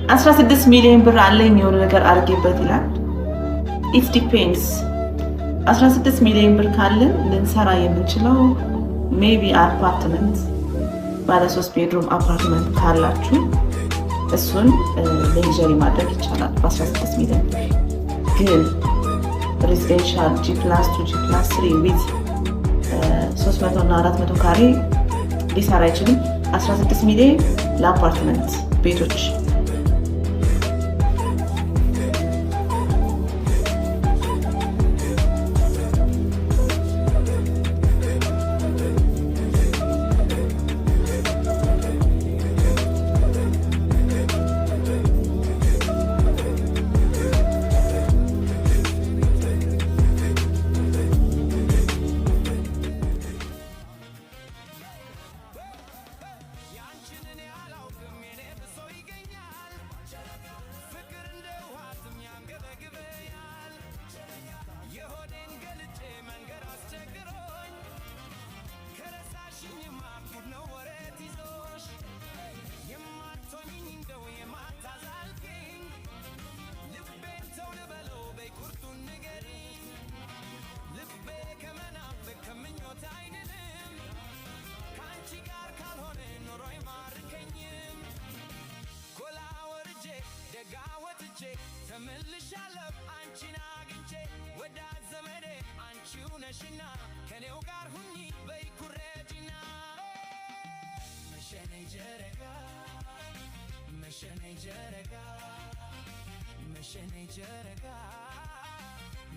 16 ሚሊዮን ብር አለኝ የሆነ ነገር አድርጌበት ይላል። ኢት ዲፔንድስ 16 ሚሊዮን ብር ካለን ልንሰራ የምንችለው ሜቢ አፓርትመንት ባለ 3 ቤድሩም አፓርትመንት ካላችሁ እሱን ሌክዠሪ ማድረግ ይቻላል በ16 ሚሊዮን ብር። ግን ሬዚደንሻል G+2 G+3 ዊዝ 300 እና 400 ካሬ ሊሰራ አይችልም። 16 ሚሊዮን ለአፓርትመንት ቤቶች ተመልሻለሁ አንቺን አግኝቼ ወዳጅ ዘመዴ አንቺው ነሽና ከኔው ጋር ሁኚ በይኩረጂና መሸኔ ጀረጋ መሸኔ ጀረጋ መሸኔ ጀረጋ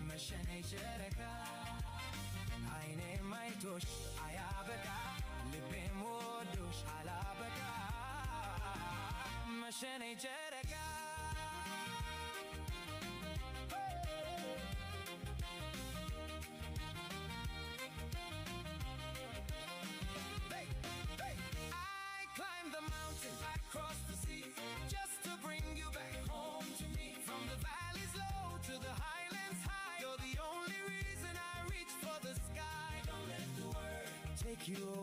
መሸኔ ጀረጋ አይኔ ማይቶሽ አያበቃ ልቤም ወዶሽ አላበቃ መሸኔ ጀረጋ you